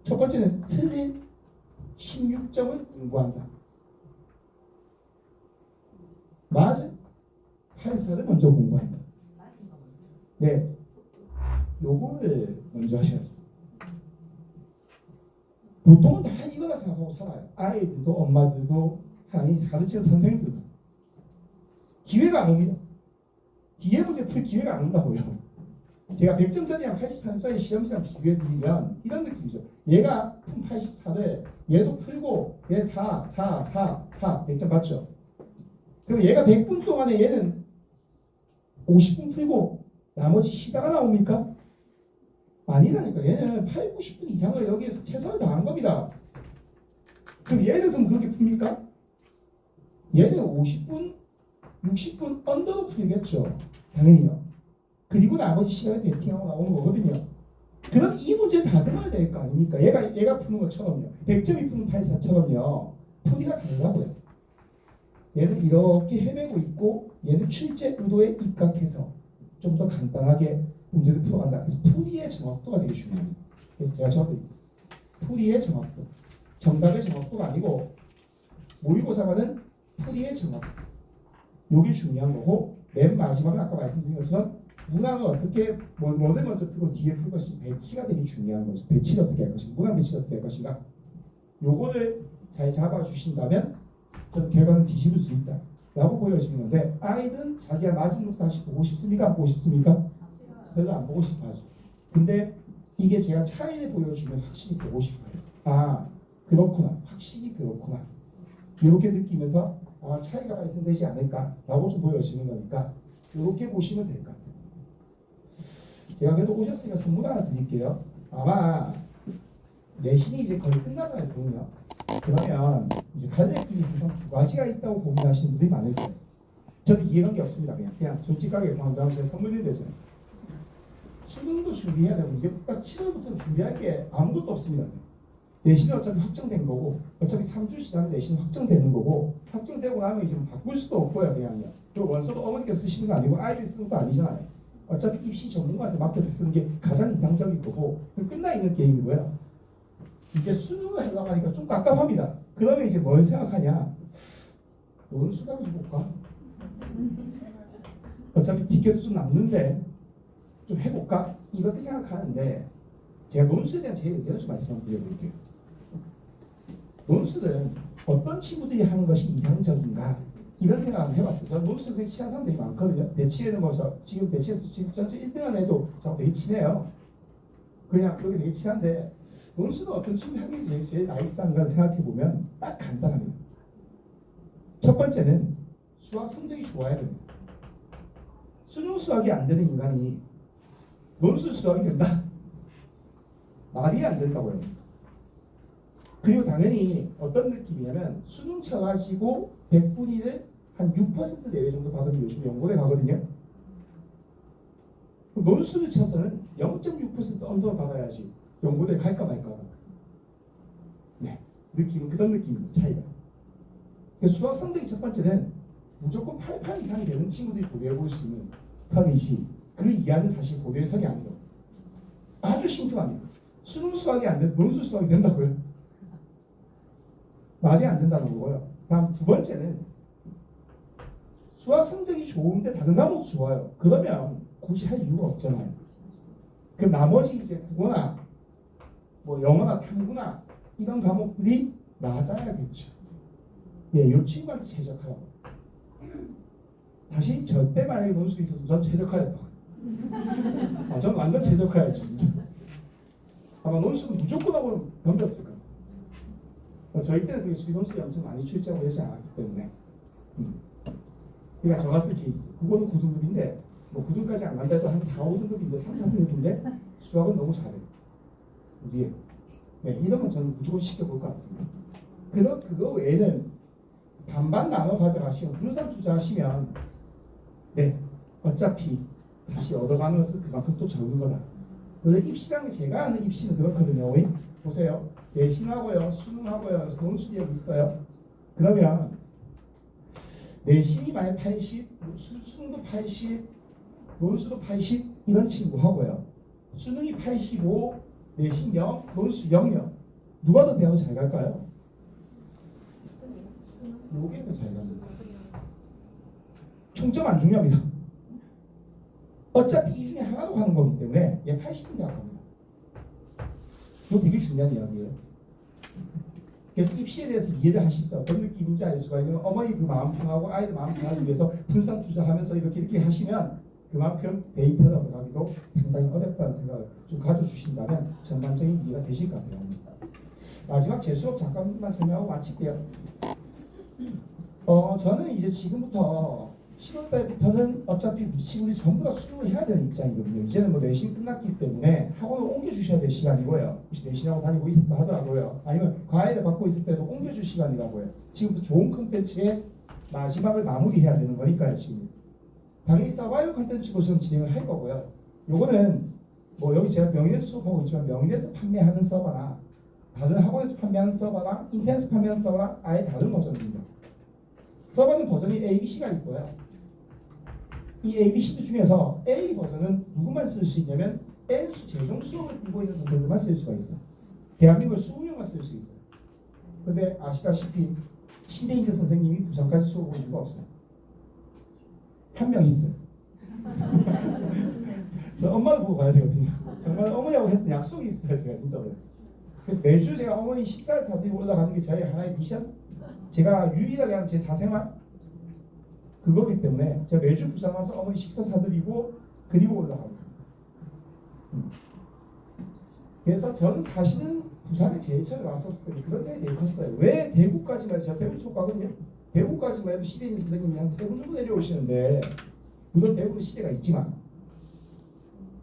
첫 번째는 틀린 16점을 공부한다. 맞아? 84를 먼저 공부한다. 네, 요거를 먼저 하셔야죠. 보통은 다 이거라 생각하고 살아요. 아이들도 엄마들도 가르치는 선생님들도 기회가 안 옵니다. 뒤에 문제 풀 기회가 안 온다고요. 제가 100점짜리랑 83점짜리 시험지랑 비교해드리면 이런 느낌이죠. 얘가 푼 84를 얘도 풀고 얘 4, 100점 맞죠? 그럼 얘가 100분 동안에 얘는 50분 풀고 나머지 쉬다가 나옵니까? 아니라니까. 얘는 8, 90분 이상을 여기에서 최선을 다한 겁니다. 그럼 얘는 그렇게 풉니까? 얘는 50분, 60분 언더로 풀겠죠. 당연히요. 그리고 나머지 시간에 배팅하고 나오는 거거든요. 그럼 이 문제를 다듬어야 될 거 아닙니까? 얘가 푸는 것처럼요. 100점이 푸는 84처럼요. 풀이가 다르다고요. 얘는 이렇게 헤매고 있고 얘는 출제 의도에 입각해서 좀 더 간단하게 문제를 풀어간다. 그래서 풀이의 정확도가 되게 중요합니다. 그래서 제가 저한테 풀이의 정확도, 정답의 정확도가 아니고 모의고사반은 풀이의 정확도. 이게 중요한 거고 맨 마지막은 아까 말씀드린 것처럼 문항을 어떻게 뭐를 먼저 풀고 뒤에 풀 것인지 배치가 되게 중요한 거죠. 배치를 어떻게 할 것인가, 문항 배치를 어떻게 할 것인가. 요거를 잘 잡아주신다면 저는 결과는 뒤집을 수 있다 라고 보여지는 건데 아이들은 자기가 맞은 것도 다시 보고 싶습니까? 안 보고 싶습니까? 별로 안 보고 싶어 하죠. 근데 이게 제가 차이를 보여주면 확실히 보고 싶어요. 아, 그렇구나. 확실히 그렇구나. 이렇게 느끼면서 아마 차이가 발생되지 않을까 라고 좀 보여지는 거니까 이렇게 보시면 될 것 같아요. 제가 그래도 오셨으니까 선물 하나 드릴게요. 아마 내신이 이제 거의 끝나잖아요. 그러면 이제 가정의 길이 항상 두 가지가 있다고 고민하시는 분들이 많을 거예요. 저는 이해관계 없습니다. 그냥 솔직하게 다음 주에 선물 드리면 되잖아요. 수능도 준비해야 되고 이제 딱 7월부터 준비할 게 아무것도 없습니다. 내신은 어차피 확정된 거고 어차피 3주 지나면 내신은 확정되는 거고 확정되고 나면 이제 바꿀 수도 없고요. 그냥요. 그 원서도 어머니께서 쓰시는 거 아니고 아이들이 쓰는 거 아니잖아요. 어차피 입시 전문가한테 맡겨서 쓰는 게 가장 이상적인 거고 끝나 있는 게임이고요. 이제 수능을 하려고 하니까 좀 깝깝합니다. 그러면 이제 뭘 생각하냐? 논술하고 해볼까? 어차피 티켓도 좀 남는데 좀 해볼까? 이렇게 생각하는데 제가 논술에 대한 제 의견을 좀 말씀드려볼게요. 논술은 어떤 친구들이 하는 것이 이상적인가? 이런 생각 한번 해봤어요. 저는 논술 선생님 친한 사람들이 많거든요. 대치에는 지금 대치에서 지금 전체 1등한 애도 저하고 되게 친해요. 그냥 그렇게 되게 친한데 논술은 어떤 친구들이 하는 게 제일 나이스한가 생각해보면 딱 간단합니다. 첫 번째는 수학 성적이 좋아야 됩니다. 수능 수학이 안 되는 인간이 논술 수학이 된다? 말이 안 된다고요. 그리고 당연히 어떤 느낌이냐면 수능 쳐가지고 100분위를 한 6% 내외 정도 받으면 요즘 연고대 가거든요. 논술을 쳐서는 0.6% 언더를 받아야지 연고대 갈까 말까. 네, 느낌은 그런 느낌입니다. 차이가. 수학 성적이 첫 번째는 무조건 88 이상이 되는 친구들이 고대해 볼 수 있는 선이지 그 이하는 사실 고대의 선이 아니에요. 아주 심플합니다. 수능 수학이 안 돼도 논술 수학이 된다고요? 말이 안 된다는 거고요. 다음 두 번째는 수학 성적이 좋은데 다른 과목도 좋아요. 그러면 굳이 할 이유가 없잖아요. 그 나머지 이제 국어나 뭐 영어나 탐구나 이런 과목들이 맞아야겠죠. 예, 이 친구한테 최적화라고. 사실 저 때 만약에 논술이 있었으면 전 최적화였다. 전 완전 최적화였죠 진짜. 아마 논술은 무조건 하고 넘겼을 거예요. 저희 때는 되게 수리논술이 엄청 많이 출제하고 되지 않았기 때문에. 그러니까 저 같은 케이스. 국어는 9등급인데 뭐 9등까지 안 간다도 한 4, 5등급인데 3, 4등급인데 수학은 너무 잘해요. 우리 네, 이런 건 저는 무조건 시켜볼 것 같습니다. 그거 외에는 반반 나눠 가져가시면 분산 투자하시면 네 어차피 사실 얻어가는 것은 그만큼 또 적은 거다. 그래서 입시라는 게 제가 아는 입시는 그렇거든요. 보세요. 내신하고요, 수능하고요, 논술이 여기 있어요. 그러면 내신이 만약 80, 수능도 80, 논술도 80 이런 친구 하고요. 수능이 85, 내신 0, 논술 0요. 누가 더 대학을 잘 갈까요? 요게 더 잘 갑니다. 총점 안 중요합니다. 어차피 이 중에 하나로 가는 거기 때문에 얘 80분 대학 갑니다. 이거 되게 중요한 이야기예요. 그래서 입시에 대해서 이해를 하실 때 어떤 느낌인지 알 수가 있는 어머니 그 마음 편하고 아이들 마음 편하기 위해서 분산 투자하면서 이렇게 하시면 그만큼 데이터를 얻어가기도 상당히 어렵다는 생각을 좀 가져주신다면 전반적인 이해가 되실 것 같아요. 마지막 제 수업 잠깐만 설명하고 마칠게요. 저는 이제 지금부터 7월 달부터는 어차피 우리 친구들이 전부 다 수능을 해야 되는 입장이거든요. 이제는 뭐 내신 끝났기 때문에 학원을 옮겨주셔야 될 시간이고요. 혹시 내신하고 다니고 있었다 하더라고요. 아니면 과외를 받고 있을 때도 옮겨줄 시간이라고요. 지금부터 좋은 컨텐츠의 마지막을 마무리해야 되는 거니까요. 지금 당연히 서바이벌 컨텐츠로 지금 진행을 할 거고요. 요거는 뭐 여기 제가 명인에서 수업하고 있지만 명인에서 판매하는 서버나 다른 학원에서 판매하는 서버랑 인터넷에서 판매하는 서버랑 아예 다른 버전입니다. 서버는 버전이 A, B, C가 있고요. 이 A, B, C 중에서 A 버전은 누구만 쓸 수 있냐면 N수 최종 수업을 띄고 있는 선생님들만 쓸 수가 있어요. 대한민국 20명만 쓸 수 있어요. 근데 아시다시피 신대인재 선생님이 부산까지 수업 온 이유가 없어요. 한 명 있어요. 저 엄마를 보고 가야 되거든요. 정말 어머니하고 했던 약속이 있어요. 제가 진짜로. 그래서 매주 제가 어머니 식사를 사드리고 올라가는 게 저희 하나의 미션. 제가 유일하게 하는 제 사생활 그거기 때문에 제가 매주 부산 와서 어머니 식사 사드리고 그리고 올라갑니다. 그래서 저는 사실은 부산에 제일 처음에 왔었을 때 그런 생각이 되게 컸어요. 왜 대구까지만 제가 대구 수업 가거든요. 대구까지만 해도 시대인 선생님이 한 3분 정도 내려오시는데 물론 대구는 시대가 있지만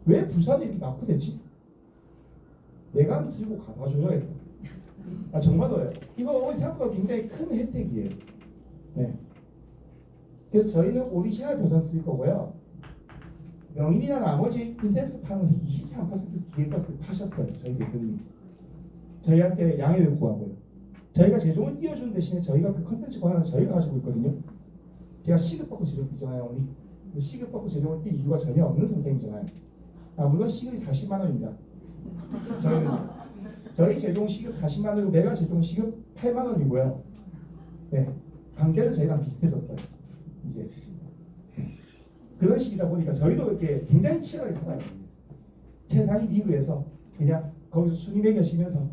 왜 부산이 이렇게 낙후됐지? 내가 한번 들고 가봐줘야겠다. 정말로요. 이거 생각보다 굉장히 큰 혜택이에요. 네. 그래서 저희는 오리지널 버전 쓸 거고요. 명인이나 나머지 인텐스 파면서 23% 뒤에 것을 파셨어요. 저희 대표님이. 저희한테 양해를 구하고요. 저희가 제종을 띄워주는 대신에 저희가 그 컨텐츠 권한을 저희가 가지고 있거든요. 제가 시급받고 제종 띄잖아요. 어머니. 시급받고 제종을 띄 이유가 전혀 없는 선생이잖아요. 물론 시급이 40만 원입니다. 저희는 저희 제종 시급 40만 원이고 메가 제종 시급 8만 원이고요. 네, 관계는 저희랑 비슷해졌어요. 이제 그런 식이다 보니까 저희도 이렇게 굉장히 치열하게 살아요. 최상위 리그에서 그냥 거기서 순위 매겨시면서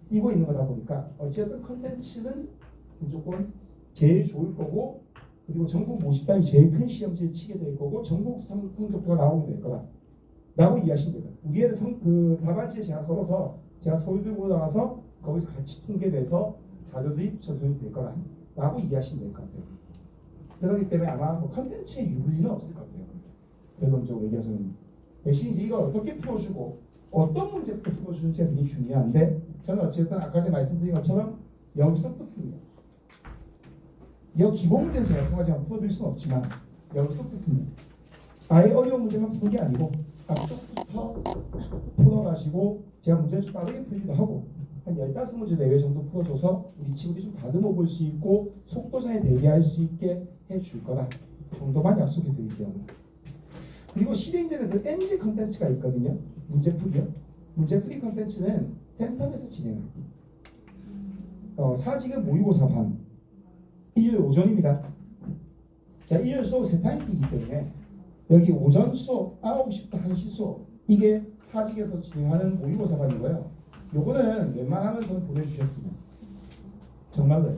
뛰고 있는 거다 보니까 어쨌든 컨텐츠는 무조건 제일 좋을 거고, 그리고 전국 모집단이 제일 큰 시험지를 치게 될 거고, 전국 성적표가 나오게 될 거다 라고 이해하시면 돼요. 우리 애들 그 답안지에 제가 걸어서 제가 서울 들고 나가서 거기서 같이 통계내서 자료들이 전송이 될 거다 라고 이해하시면 될 것 같아요. 그렇기 때문에 아마 뭐 컨텐츠의 유불리는 없을 것 같아요. 결론적으로 얘기해서는. 대신 이제 이걸 어떻게 풀어주고 어떤 문제부터 풀어주는지가 되게 중요한데, 저는 어쨌든 아까 제가 말씀드린 것처럼 여기서부터 풉니다. 이 기본 문제는 제가 생각하지만 풀어드릴 수는 없지만 여기서부터 풉니다. 아예 어려운 문제만 푸는 게 아니고 앞쪽부터 풀어가지고 제가 문제를 좀 빠르게 풀기도 하고 한 15문제 내외 정도 풀어줘서 우리 친구들이 좀 다듬어 볼 수 있고 속도전에 대비할 수 있게 해줄 거다 정도만 약속해 드릴게요. 그리고 실행제는 그 NG 컨텐츠가 있거든요. 문제풀이요. 문제풀이 컨텐츠는 센텀에서 진행합니다. 사직은 모의고사 반, 일요일 오전입니다. 자, 일요일 수업 세 타임이기 때문에 여기 오전 수업 9시부터 1시 수업, 이게 사직에서 진행하는 모의고사 반이고요. 요거는 웬만하면 전 보내주셨습니다. 정말로요.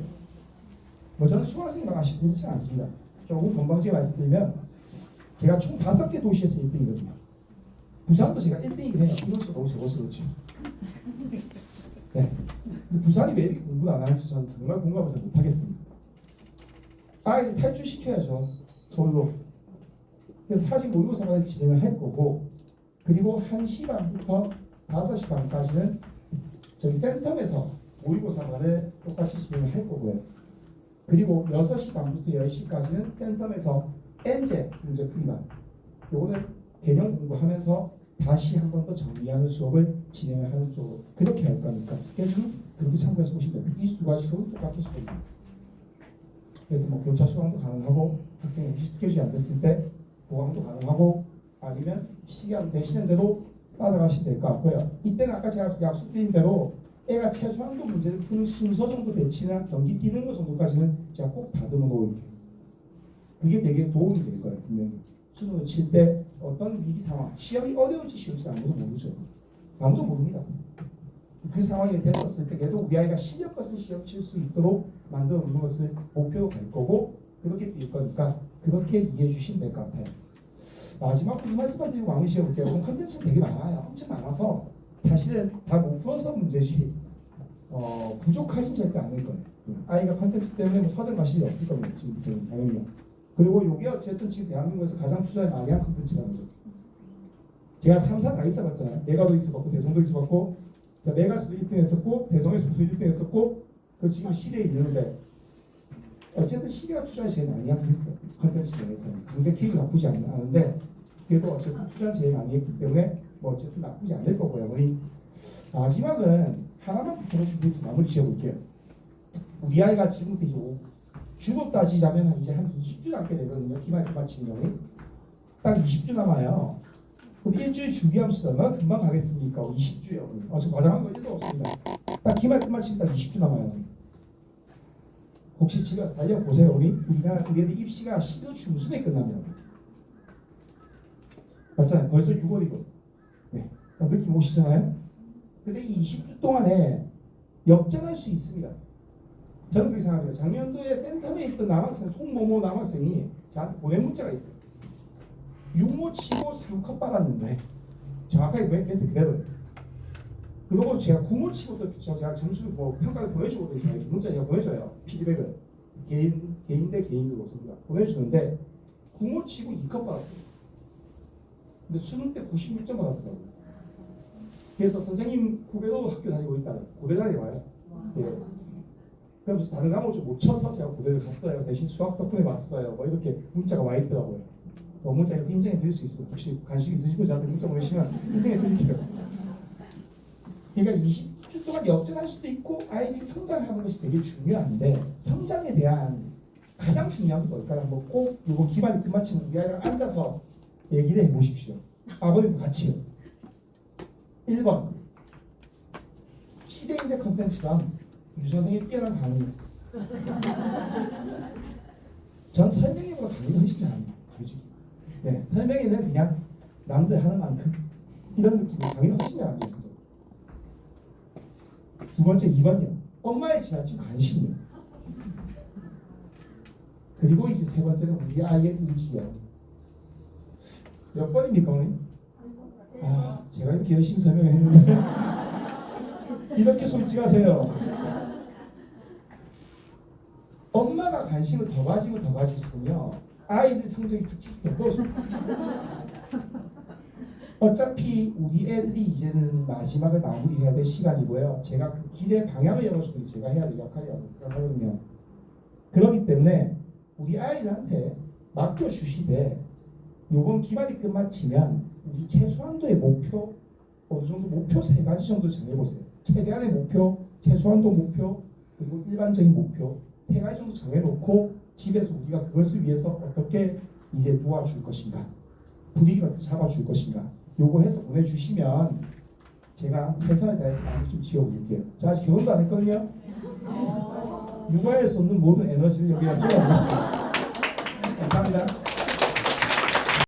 뭐 저는 수강생이 아쉽지 않습니다. 조금 건방지게 말씀드리면 제가 총 5개 도시에서 1등이거든요. 부산도 제가 1등이긴 해요. 이것도 너무 적어서 그렇지. 네. 근데 부산이 왜 이렇게 공부를 안 하는지 저는 정말 공감을 잘 못하겠습니다. 아이들 탈출시켜야죠. 서울로. 그래서 사직 모의고사까지 진행을 할 거고, 그리고 1시 반부터 5시 반까지는 저희 센텀에서 모의고사반을 똑같이 진행을 할 거고요. 그리고 6시 반부터 10시까지는 센텀에서 엔제 문제 풀이반, 요거는 개념 공부하면서 다시 한 번 더 정리하는 수업을 진행을 하는 쪽으로 그렇게 할 거니까 스케줄 그렇게 참고해서 보시면 됩니다. 이 두 가지 수업은 똑같은 수업입니다. 그래서 뭐 교차 수강도 가능하고, 학생이 혹시 스케줄이 안 됐을 때 보강도 가능하고, 아니면 시간 되시는 대로 따라가시면 될 것 같고요. 이때는 아까 제가 약속드린 대로 애가 최소한도 문제를 푸는 순서 정도 배치나 경기 뛰는 것 정도까지는 제가 꼭 다듬어 놓을게요. 그게 되게 도움이 될 거예요. 분명히 수능을 칠 때 어떤 위기 상황, 시험이 어려울지 쉬울지 아무도 모르죠. 아무도 모릅니다. 그 상황이 됐었을 때 그래도 우리 아이가 실력껏은 시험 칠 수 있도록 만들어 놓는 것을 목표로 갈 거고, 그렇게 뛸 거니까 그렇게 이해해 주시면 될 것 같아요. 마지막으로 이 말씀만 드리고 마무리 지어볼게요. 오늘 컨텐츠가 되게 많아요. 엄청 많아서 사실은 다 못 풀어서 문제지 부족하신 절대 않을 거예요. 아이가 컨텐츠 때문에 뭐 서점 갈 일이 없을 겁니다. 지금부터는 당연히요. 그리고 이게 어쨌든 지금 대한민국에서 가장 투자를 많이 한 컨텐츠라는 거죠. 제가 3사 다 있어봤잖아요. 메가도 있어봤고 대성도 있어봤고, 메가에서도 1등 했었고 대성에서도 1등 했었고, 그 지금 시대에 있는데 어쨌든 시대가 투자를 제일 많이 하긴 했어요. 컨텐츠 면에서는. 강대 K도 나쁘지 않은데 그래도 어쨌든 투자를 제일 많이 했기 때문에 뭐 어쨌든 나쁘지 않을 거고요. 우리 마지막은 하나만 붙여서 드리면서 마무리 지어볼게요. 우리 아이가 지금부터 이제 주로 따지자면 이제 한 20주 남게 되거든요. 기말 마치는 경우에 딱 20주 남아요. 그럼 일주일 준비하면서 얼마나 금방 가겠습니까? 20주요. 저 과장한 거 1도 없습니다. 딱 기말 끝마치면 딱 20주 남아요. 혹시 집에 가서 달려보세요. 우리 애들 입시가 12월 중순에 끝납니다. 맞잖아요. 벌써 6월이고. 네. 느낌 오시잖아요? 근데 이 20주 동안에 역전할 수 있습니다. 저는 그렇게 생각합니다. 작년도에 센텀에 있던 남학생, 송모모 남학생이 저한테 보낸 문자가 있어요. 6모 치고 3컷 받았는데, 정확하게 멘트 그대로예요. 그리고 제가 9모 치고 또 제가 점수를 뭐 평가를 보내주거든요. 제가 문자 제가 보내줘요. 피드백을. 개인 대 개인으로 씁니다. 보내주는데 9모 치고 2컷 받았어요. 근데 수능 때 96점 받았더라고요. 그래서 선생님 후배로 학교 다니고 있다. 고대 다녀봐요. 예. 그러면서 다른 과목을 좀 못 쳐서 제가 고대를 갔어요. 대신 수학 덕분에 왔어요. 뭐 이렇게 문자가 와 있더라고요. 문자 이렇게 인정해 드릴 수 있어요. 혹시 관심 있으시고 저한테 문자 보내시면 인정해 드릴게요. 그러니까 20주 동안 역전할 수도 있고 아이들이 성장하는 것이 되게 중요한데 성장에 대한 가장 중요한 게 뭘까요? 뭐 꼭 이거 기반이 끝마치면 우리 아이랑 앉아서 얘기를 해보십시오. 아버님도 같이요. 1번 시대인재 컨텐츠랑 유선생의 뛰어난 강의. 전 설명회보다 강의를 훨씬 잘합니다. 솔직히. 네, 설명회는 그냥 남들 하는 만큼 이런 느낌으로 강의는 훨씬 잘합니다. 진짜. 두 번째 2번이요. 엄마의 지나친 관심이요. 그리고 이제 세 번째는 우리 아이의 의지요. 몇 번입니까, 어머니? 제가 이렇게 열심히 설명했는데 이렇게 솔직하세요. 엄마가 관심을 더 가지면 더 가질수록요 아이들 성적이 쭉쭉 떨어져요. 어차피 우리 애들이 이제는 마지막을 마무리해야 될 시간이고요. 제가 그 길의 방향을 열어주는 게 제가 해야 될 역할이라고 생각하거든요. 그렇기 때문에 우리 아이들한테 맡겨주시되 요번 기말이 끝마치면 우리 최소한도의 목표 어느 정도 목표 세 가지 정도 정해보세요. 최대한의 목표, 최소한도 목표, 그리고 일반적인 목표 세 가지 정도 정해놓고 집에서 우리가 그것을 위해서 어떻게 이제 도와줄 것인가, 분위기를 어떻게 잡아줄 것인가 요거 해서 보내주시면 제가 최선을 다해서 많이 좀 지어볼게요. 저 아직 결혼도 안 했거든요. 육아에 쏟는 모든 에너지를 여기다 쏟아보겠습니다. 감사합니다.